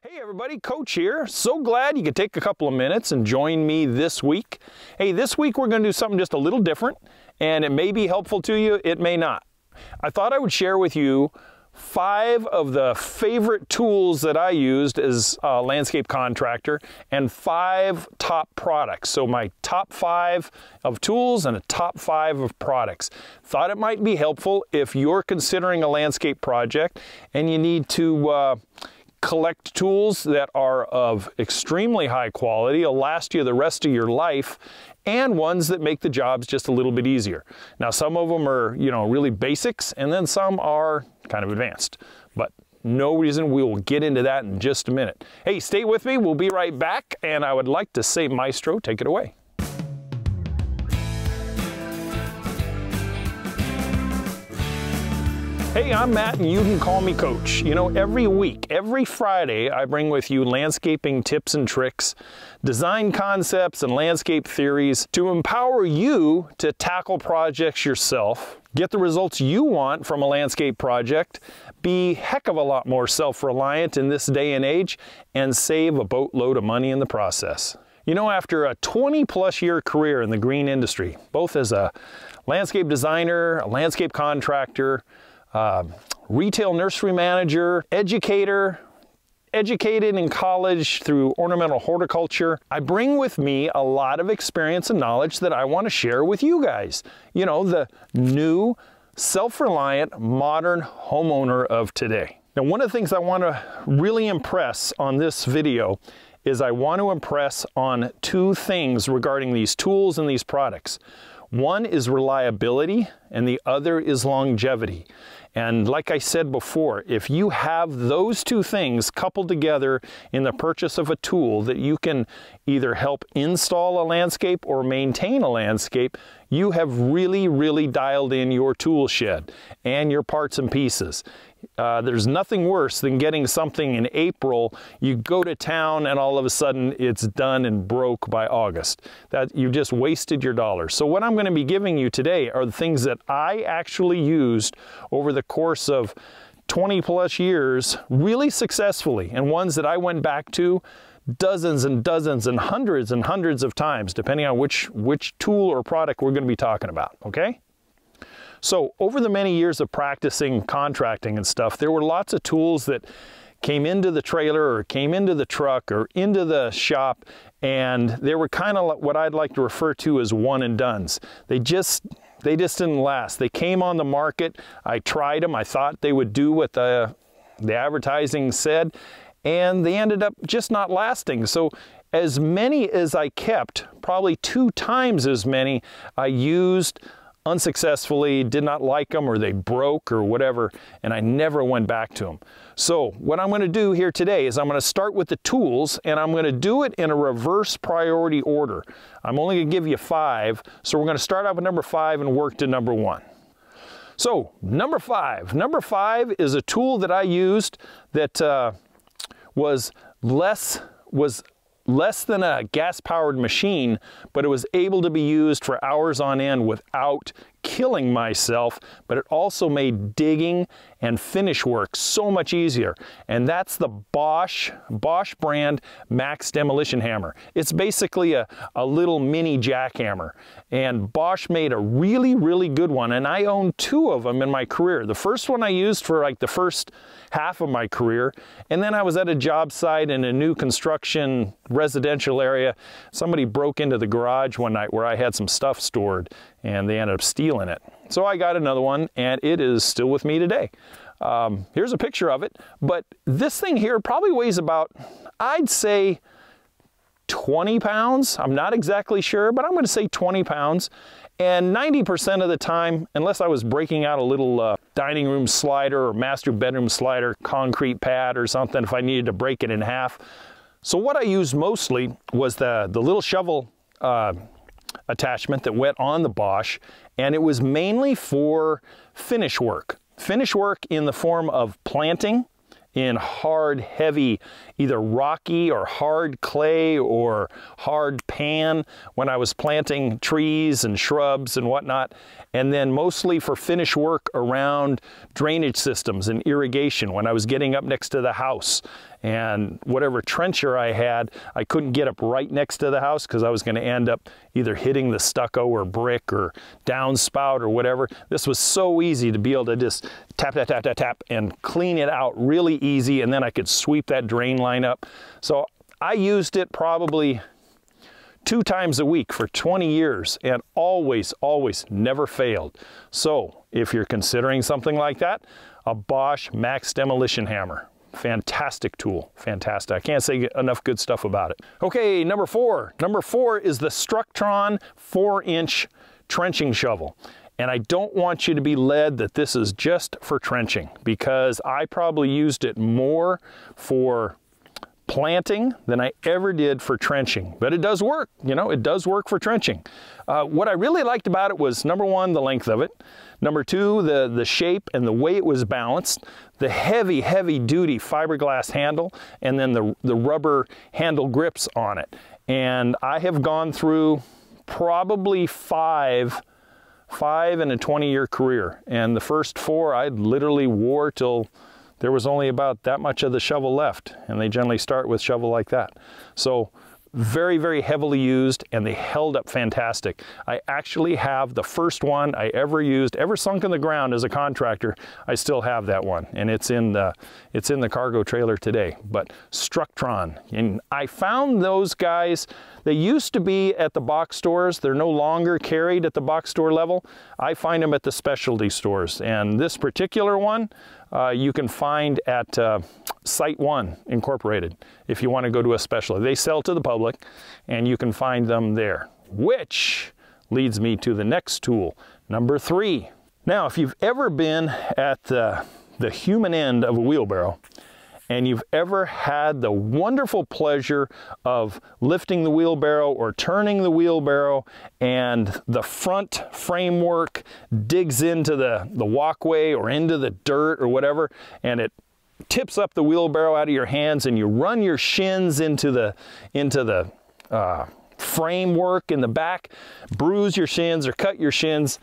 Hey everybody, Coach here. So glad you could take a couple of minutes and join me this week. Hey, this week we're going to do something just a little different, and it may be helpful to you, it may not. I thought I would share with you 5 of the favorite tools that I used as a landscape contractor and 5 top products. So my top 5 of tools and a top 5 of products. Thought it might be helpful if you're considering a landscape project and you need to collect tools that are of extremely high quality, will last you the rest of your life, and ones that make the jobs just a little bit easier. Now, some of them are, really basics, and then some are kind of advanced, but no reason. We will get into that in just a minute. Hey, stay with me. We'll be right back, and I would like to say, Maestro, take it away. Hey, I'm Matt, and you can call me Coach. Every week, every Friday, I bring with you landscaping tips and tricks, design concepts, and landscape theories to empower you to tackle projects yourself, get the results you want from a landscape project, be a heck of a lot more self-reliant in this day and age, and save a boatload of money in the process. After a 20-plus year career in the green industry, both as a landscape designer, a landscape contractor, retail nursery manager, educated in college through ornamental horticulture, I bring with me a lot of experience and knowledge that I want to share with you guys. The new, self-reliant, modern homeowner of today. Now, one of the things I want to really impress on this video is I want to impress on 2 things regarding these tools and these products. One is reliability, and the other is longevity. And like I said before, if you have those 2 things coupled together in the purchase of a tool that you can either help install a landscape or maintain a landscape, you have really, really dialed in your tool shed and your parts and pieces. There's nothing worse than getting something in April, you go to town and all of a sudden it's done and broke by August. You've just wasted your dollars. So what I'm going to be giving you today are the things that I actually used over the course of 20-plus years really successfully, and ones that I went back to dozens and dozens and hundreds of times, depending on which tool or product we're going to be talking about, okay? So over the many years of practicing contracting and stuff, there were lots of tools that came into the trailer or came into the truck or into the shop, and they were kind of what I'd like to refer to as one and dones. They just didn't last. They came on the market, I tried them, I thought they would do what the advertising said, and they ended up just not lasting. So as many as I kept, probably 2 times as many I used unsuccessfully, did not like them, or they broke or whatever, and I never went back to them. So what I'm going to do here today is I'm going to start with the tools, and I'm going to do it in a reverse priority order. I'm only going to give you 5, so we're going to start out with number 5 and work to number 1. So number 5. Number 5 is a tool that I used that was less than a gas-powered machine, but it was able to be used for hours on end without killing myself, but it also made digging and finish work so much easier. And that's the Bosch brand Max Demolition Hammer. It's basically a little mini jackhammer. And Bosch made a really, really good one, and I owned 2 of them in my career. The first one I used for like the first half of my career, and then I was at a job site in a new construction residential area. Somebody broke into the garage one night where I had some stuff stored, and they ended up stealing it. So I got another one, and it is still with me today. Here's a picture of it, but this thing here probably weighs about, I'd say, 20 pounds. I'm not exactly sure, but I'm going to say 20 pounds. And 90% of the time, unless I was breaking out a little dining room slider or master bedroom slider, concrete pad or something, if I needed to break it in half. So what I used mostly was the little shovel attachment that went on the Bosch, and it was mainly for finish work. Finish work in the form of planting in hard, heavy, either rocky or hard clay or hard pan when I was planting trees and shrubs and whatnot, and then mostly for finish work around drainage systems and irrigation when I was getting up next to the house and whatever trencher I had, I couldn't get up right next to the house because I was going to end up either hitting the stucco or brick or downspout or whatever. This was so easy to be able to just tap, tap, tap, tap, tap, and clean it out really easy, and then I could sweep that drain line up. So I used it probably 2 times a week for 20 years and always never failed. So if you're considering something like that, a Bosch Max Demolition Hammer. Fantastic tool, fantastic. I can't say enough good stuff about it. Okay, number 4. Number 4 is the Structron 4-inch trenching shovel. And I don't want you to be led that this is just for trenching, because I probably used it more for planting than I ever did for trenching, but it does work. You know, it does work for trenching. What I really liked about it was, number 1, the length of it. Number 2, the shape and the way it was balanced. The heavy duty fiberglass handle, and then the rubber handle grips on it. And I have gone through probably five in a 20-year career, and the first 4 I literally wore till there was only about that much of the shovel left, and they generally start with shovel like that. So very heavily used, and they held up fantastic. I actually have the first one I ever used, ever sunk in the ground as a contractor. I still have that one, and it's in the cargo trailer today. But Structron, and I found those guys, they used to be at the box stores. They're no longer carried at the box store level. I find them at the specialty stores, and this particular one you can find at Site One Incorporated if you want to go to a specialty. They sell to the public, and you can find them there, which leads me to the next tool, number 3. Now, if you've ever been at the human end of a wheelbarrow, and you've ever had the wonderful pleasure of lifting the wheelbarrow or turning the wheelbarrow, and the front framework digs into the walkway or into the dirt or whatever, and it tips up the wheelbarrow out of your hands, and you run your shins into the framework in the back, bruise your shins or cut your shins.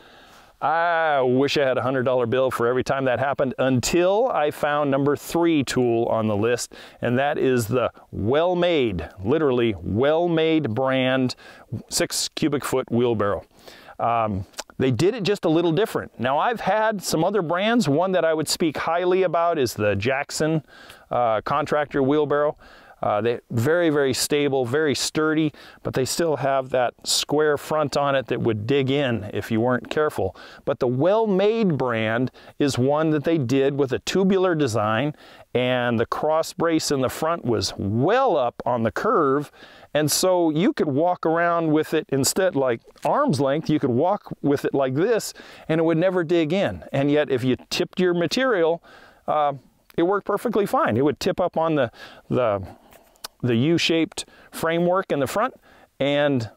I wish I had a $100 bill for every time that happened, until I found number 3 tool on the list, and that is the Wellmade, literally Wellmade brand 6 cubic foot wheelbarrow. They did it just a little different. Now, I've had some other brands. One that I would speak highly about is the Jackson contractor wheelbarrow. They're very stable, very sturdy, but they still have that square front on it that would dig in if you weren't careful. But the Wellmade brand is one that they did with a tubular design, and the cross brace in the front was well up on the curve, and so you could walk around with it instead, like arm's length, you could walk with it like this, and it would never dig in. And yet, if you tipped your material, it worked perfectly fine. It would tip up on the U-shaped framework in the front, and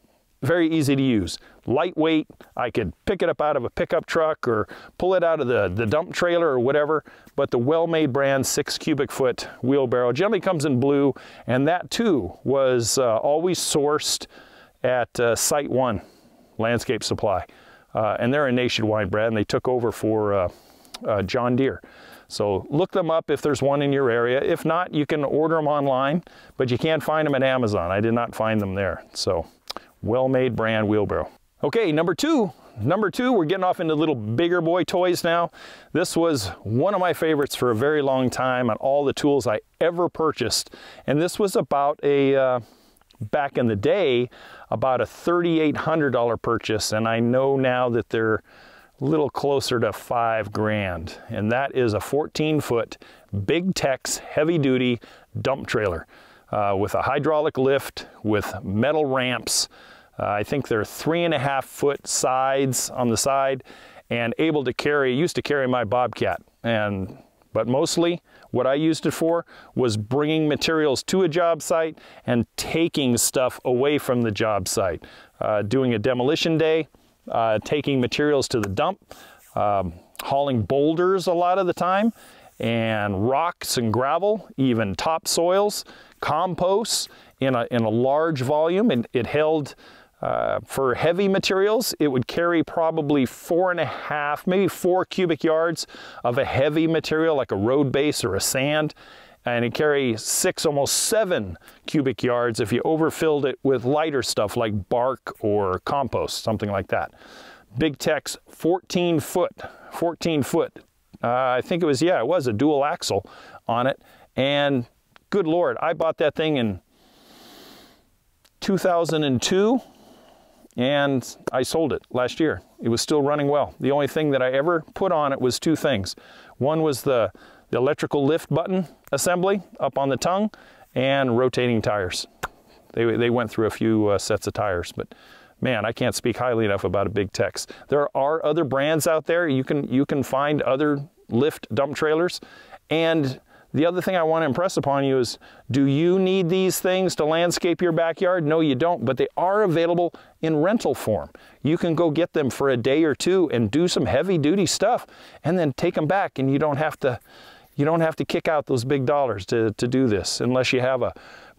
very easy to use. Lightweight, I could pick it up out of a pickup truck or pull it out of the dump trailer or whatever, but the Wellmade brand 6 cubic foot wheelbarrow generally comes in blue, and that too was always sourced at Site One Landscape Supply. And they're a nationwide brand, and they took over for John Deere. So look them up if there's one in your area. If not, you can order them online, but you can't find them at Amazon. I did not find them there. So Wellmade brand wheelbarrow. Okay, number 2, we're getting off into little bigger boy toys now. This was one of my favorites for a very long time on all the tools I ever purchased. And this was about back in the day, about a $3,800 purchase. And I know now that they're a little closer to $5 grand, and that is a 14-foot Big Tex heavy-duty dump trailer with a hydraulic lift with metal ramps. I think they're 3.5-foot sides on the side, and able to carry, used to carry my Bobcat, but mostly what I used it for was bringing materials to a job site and taking stuff away from the job site, doing a demolition day, taking materials to the dump, hauling boulders a lot of the time, and rocks and gravel, even topsoils, composts in a large volume. And it held, for heavy materials, it would carry probably 4.5, maybe 4 cubic yards of a heavy material like a road base or a sand. and it carries 6, almost 7 cubic yards if you overfilled it with lighter stuff like bark or compost, something like that. Big Tech's 14 foot. I think it was, yeah, it was a dual axle on it. And good Lord, I bought that thing in 2002 and I sold it last year. It was still running well. The only thing that I ever put on it was 2 things. One was the electrical lift button assembly up on the tongue and rotating tires. They went through a few sets of tires, but man, I can't speak highly enough about a Big Tech's. There are other brands out there. You can find other lift dump trailers. And the other thing I want to impress upon you is, do you need these things to landscape your backyard? No, you don't, but they are available in rental form. You can go get them for a day or 2 and do some heavy duty stuff and then take them back, and you don't have to kick out those big dollars to do this, unless you have a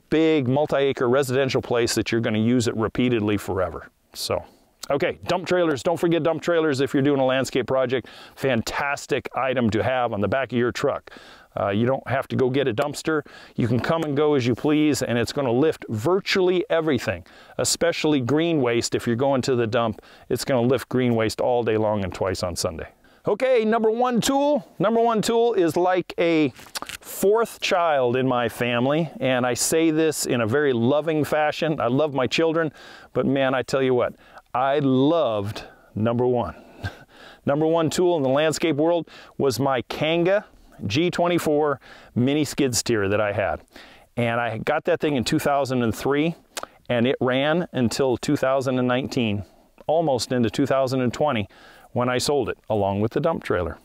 big multi-acre residential place that you're going to use it repeatedly forever. So, okay, dump trailers. Don't forget dump trailers if you're doing a landscape project. Fantastic item to have on the back of your truck. You don't have to go get a dumpster. You can come and go as you please, and it's going to lift virtually everything, especially green waste. If you're going to the dump, it's going to lift green waste all day long and twice on Sunday. Okay, number one tool is like a 4th child in my family, and I say this in a very loving fashion. I love my children, but man, I tell you what, I loved number 1. Number 1 tool in the landscape world was my Kanga G24 mini skid steer that I had. And I got that thing in 2003, and it ran until 2019, almost into 2020, when I sold it, along with the dump trailer.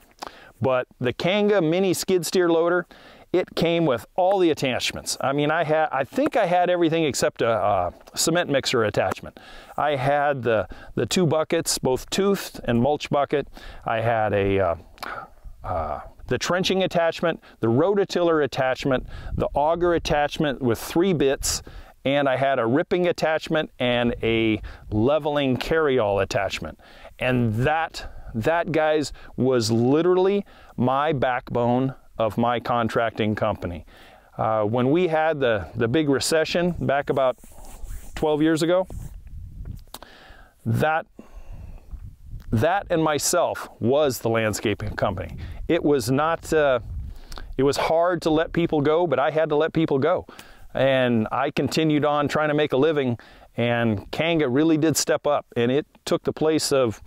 But the Kanga mini skid steer loader, it came with all the attachments. I mean, I think I had everything except a cement mixer attachment. I had the 2 buckets, both toothed and mulch bucket. I had the trenching attachment, the rototiller attachment, the auger attachment with 3 bits, and I had a ripping attachment and a leveling carryall attachment. And that, guys, was literally my backbone of my contracting company. When we had the big recession back about 12 years ago, that and myself was the landscaping company. It was not, it was hard to let people go, but I had to let people go. And I continued on trying to make a living, and Kanga really did step up, and it took the place of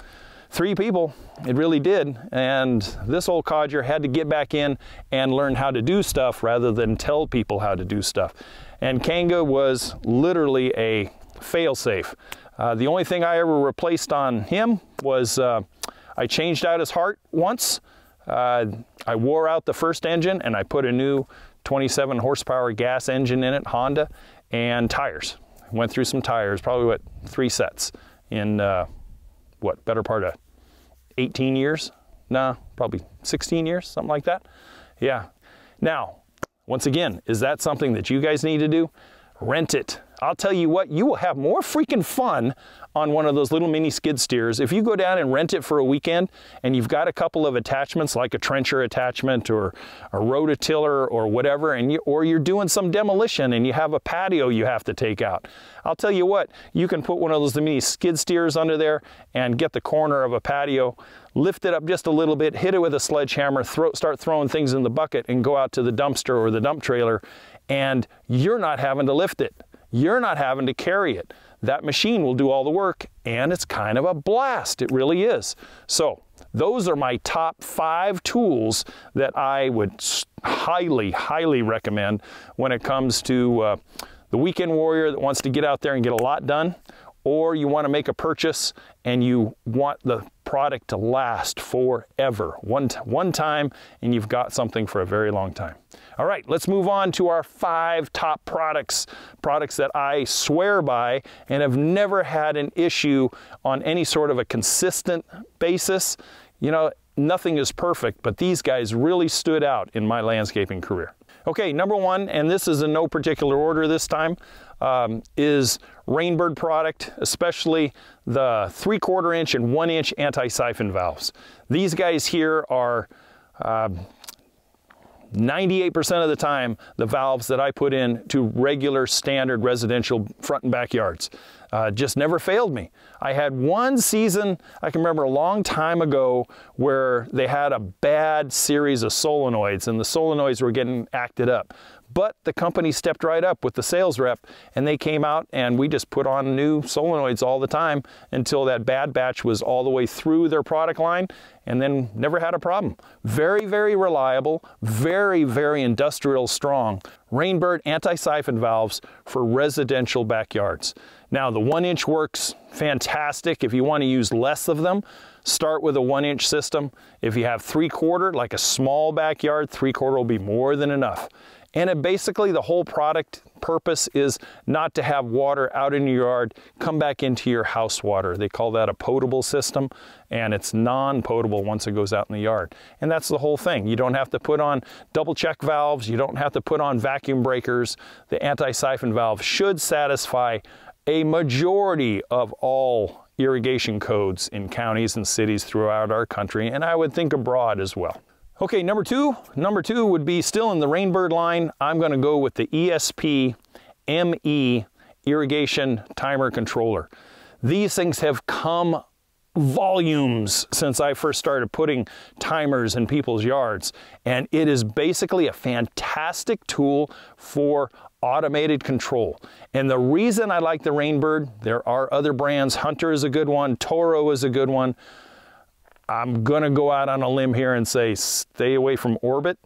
3 people. It really did. And this old codger had to get back in and learn how to do stuff rather than tell people how to do stuff. And Kanga was literally a fail-safe. The only thing I ever replaced on him was I changed out his heart once. I wore out the first engine and I put a new 27 horsepower gas engine in it, Honda, and tires. Went through some tires, probably what, 3 sets in what, better part of 18 years? No, probably 16 years, something like that. Yeah. Now, once again, is that something that you guys need to do? Rent it. I'll tell you what, you will have more freaking fun on one of those little mini skid steers if you go down and rent it for a weekend and you've got a couple of attachments like a trencher attachment or a rototiller or whatever, and or you're doing some demolition and you have a patio you have to take out. I'll tell you what, you can put one of those mini skid steers under there and get the corner of a patio, lift it up just a little bit, hit it with a sledgehammer, start throwing things in the bucket and go out to the dumpster or the dump trailer, and you're not having to lift it. You're not having to carry it. That machine will do all the work, and it's kind of a blast. It really is. So those are my top 5 tools that I would highly, highly recommend when it comes to the weekend warrior that wants to get out there and get a lot done, or you want to make a purchase and you want the product to last forever. One time, and you've got something for a very long time. All right, let's move on to our 5 top products that I swear by and have never had an issue on any sort of a consistent basis. You know, nothing is perfect, but these guys really stood out in my landscaping career. Okay, number 1, and this is in no particular order this time, is Rainbird product, especially the 3/4 inch and 1 inch anti-siphon valves. These guys here are 98% of the time, the valves that I put in to regular standard residential front and backyards just never failed me. I had one season, I can remember a long time ago, where they had a bad series of solenoids and the solenoids were getting acted up. But the company stepped right up with the sales rep and they came out and we just put on new solenoids all the time until that bad batch was all the way through their product line, and then never had a problem. Very, very reliable, very, very industrial strong Rainbird anti-siphon valves for residential backyards. Now the 1-inch works fantastic. If you want to use less of them, start with a 1-inch system. If you have 3/4, like a small backyard, 3/4 will be more than enough. And basically the whole product purpose is not to have water out in your yard come back into your house water. They call that a potable system, and it's non-potable once it goes out in the yard. And that's the whole thing. You don't have to put on double check valves. You don't have to put on vacuum breakers. The anti-siphon valve should satisfy a majority of all irrigation codes in counties and cities throughout our country, and I would think abroad as well. Okay, number two would be still in the Rainbird line. I'm going to go with the ESP ME irrigation timer controller. These things have come volumes since I first started putting timers in people's yards, and it is basically a fantastic tool for automated control. And the reason I like the Rainbird, there are other brands. Hunter is a good one, Toro is a good one. I'm gonna go out on a limb here and say stay away from Orbit.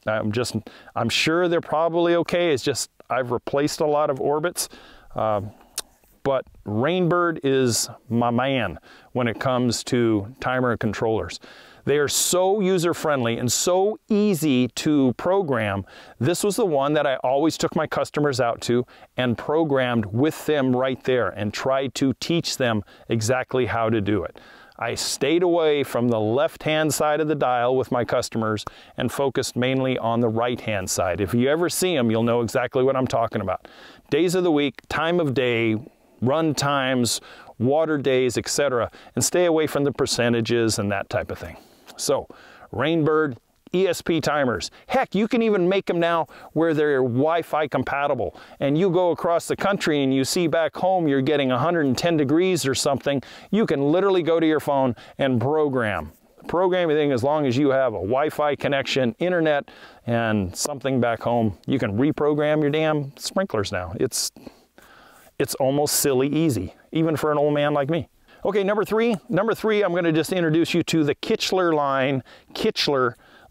I'm sure they're probably okay. It's just I've replaced a lot of Orbits, but Rainbird is my man when it comes to timer controllers. They are so user-friendly and so easy to program. This was the one that I always took my customers out to and programmed with them right there and tried to teach them exactly how to do it. I stayed away from the left-hand side of the dial with my customers and focused mainly on the right-hand side. If you ever see them, you'll know exactly what I'm talking about. Days of the week, time of day, run times, water days, etc., and stay away from the percentages and that type of thing. So, Rainbird ESP timers. Heck, you can even make them now where they're Wi-Fi compatible. And you go across the country and you see back home you're getting 110 degrees or something. You can literally go to your phone and program everything as long as you have a Wi-Fi connection, internet, and something back home. You can reprogram your damn sprinklers now. It's almost silly easy, even for an old man like me. Okay, number three, I'm going to just introduce you to the Kichler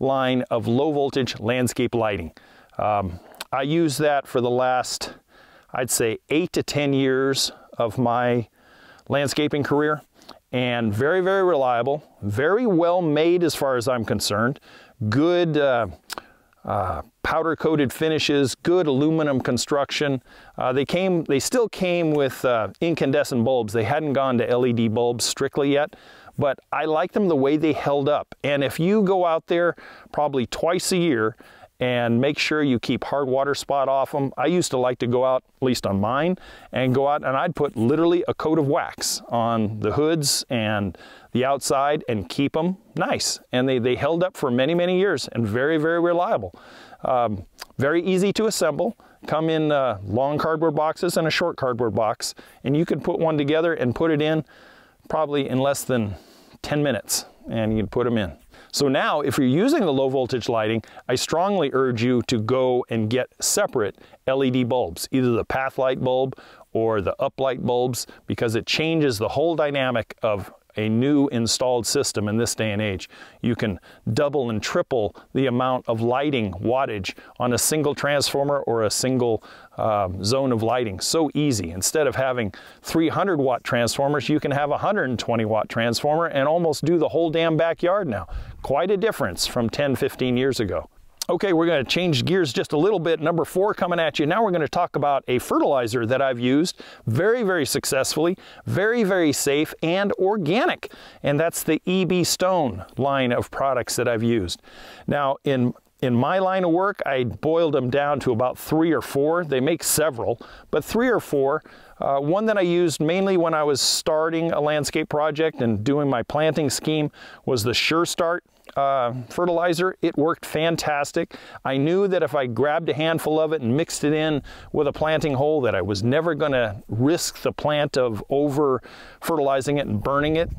line of low voltage landscape lighting. I use that for the last, I'd say 8 to 10 years of my landscaping career, and very, very reliable, very well made as far as I'm concerned. Good powder coated finishes, good aluminum construction. They still came with incandescent bulbs. They hadn't gone to LED bulbs strictly yet, but I like them the way they held up. And if you go out there probably twice a year and make sure you keep hard water spot off them. I used to like to go out, at least on mine, and go out and I'd put literally a coat of wax on the hoods and the outside and keep them nice. And they held up for many, many years and very, very reliable. Very easy to assemble. Come in long cardboard boxes and a short cardboard box, and you can put one together and put it in probably in less than 10 minutes, and you can put them in. So now, if you're using the low voltage lighting, I strongly urge you to go and get separate LED bulbs, either the path light bulb or the uplight bulbs, because it changes the whole dynamic of a new installed system in this day and age. You can double and triple the amount of lighting wattage on a single transformer or a single zone of lighting. So easy. Instead of having 300 watt transformers, you can have a 120 watt transformer and almost do the whole damn backyard now. Quite a difference from 10, 15 years ago. Okay, we're going to change gears just a little bit. Number 4 coming at you. Now we're going to talk about a fertilizer that I've used very, very successfully, very, very safe and organic. And that's the EB Stone line of products that I've used. Now in my line of work, I boiled them down to about 3 or 4. They make several, but 3 or 4. One that I used mainly when I was starting a landscape project and doing my planting scheme was the Sure Start fertilizer. It worked fantastic. I knew that if I grabbed a handful of it and mixed it in with a planting hole, that I was never going to risk the plant of over fertilizing it and burning it.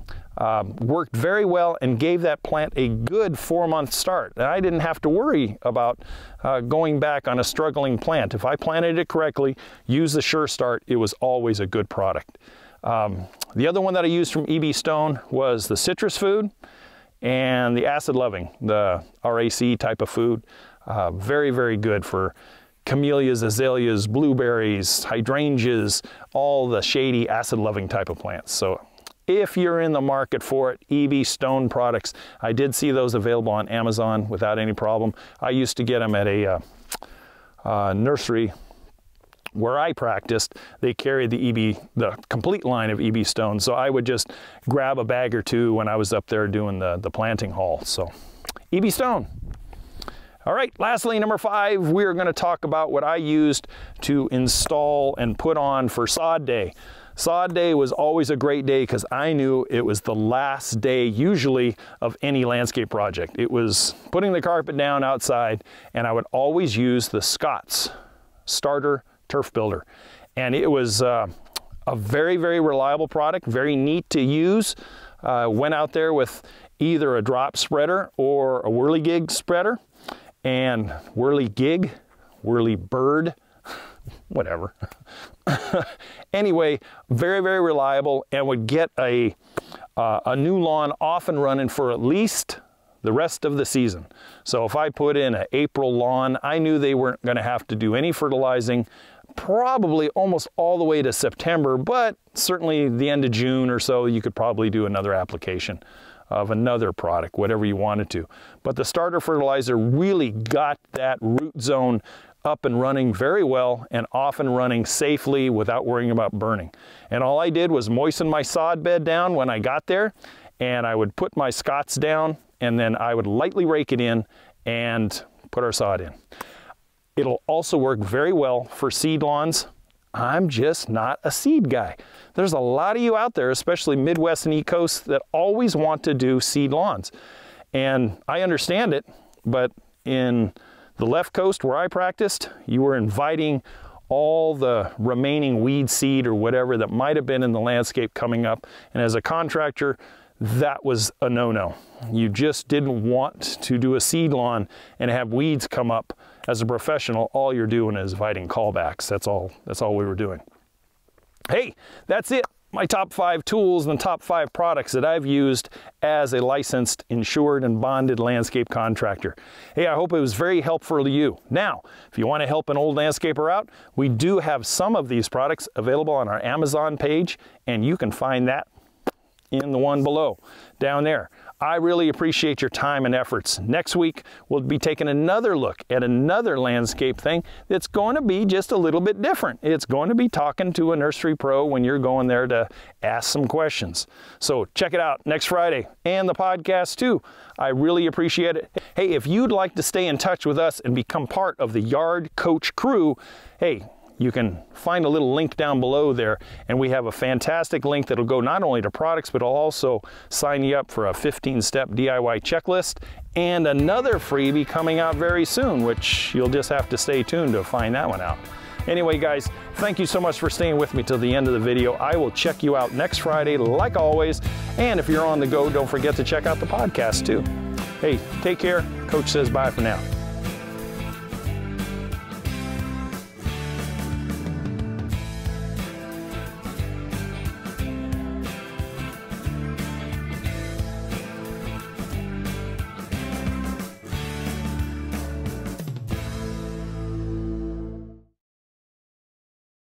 Worked very well and gave that plant a good 4-month start. And I didn't have to worry about going back on a struggling plant. If I planted it correctly, used the Sure Start, it was always a good product. The other one that I used from EB Stone was the citrus food and the acid loving, the RAC type of food. Very, very good for camellias, azaleas, blueberries, hydrangeas, all the shady acid loving type of plants. So if you're in the market for it, EB Stone products, I did see those available on Amazon without any problem. I used to get them at a nursery where I practiced. They carried the complete line of EB Stone, so I would just grab a bag or two when I was up there doing the planting haul. So EB Stone. All right, lastly, number 5, we're going to talk about what I used to install and put on for sod day. Sod day was always a great day because I knew it was the last day usually of any landscape project. It was putting the carpet down outside, and I would always use the Scott's Starter Turf Builder. And it was a very, very reliable product, very neat to use. Went out there with either a drop spreader or a whirligig spreader, and whirligig, whirlybird, whatever. Anyway, very, very reliable, and would get a new lawn off and running for at least the rest of the season. So if I put in an April lawn, I knew they weren't going to have to do any fertilizing, probably almost all the way to September, but certainly the end of June or so, you could probably do another application of another product, whatever you wanted to. But the starter fertilizer really got that root zone up and running very well and off and running safely without worrying about burning. And all I did was moisten my sod bed down when I got there, and I would put my Scott's down, and then I would lightly rake it in and put our sod in. It'll also work very well for seed lawns. I'm just not a seed guy. There's a lot of you out there, especially Midwest and East Coast, that always want to do seed lawns. And I understand it, but in the left coast where I practiced, you were inviting all the remaining weed seed or whatever that might have been in the landscape coming up. And as a contractor, that was a no-no. You just didn't want to do a seed lawn and have weeds come up. As a professional, all you're doing is inviting callbacks. That's all we were doing. Hey, that's it. My top 5 tools and top 5 products that I've used as a licensed, insured, and bonded landscape contractor. Hey, I hope it was very helpful to you. Now, if you want to help an old landscaper out, we do have some of these products available on our Amazon page, and you can find that in the one below, down there. I really appreciate your time and efforts. Next week, we'll be taking another look at another landscape thing that's going to be just a little bit different. It's going to be talking to a nursery pro when you're going there to ask some questions. So check it out next Friday, and the podcast too. I really appreciate it. Hey, if you'd like to stay in touch with us and become part of the Yard Coach crew, hey, you can find a little link down below there, and we have a fantastic link that'll go not only to products, but it'll also sign you up for a 15-step DIY checklist and another freebie coming out very soon, which you'll just have to stay tuned to find that one out. Anyway, guys, thank you so much for staying with me till the end of the video. I will check you out next Friday, like always, and if you're on the go, don't forget to check out the podcast too. Hey, take care. Coach says bye for now.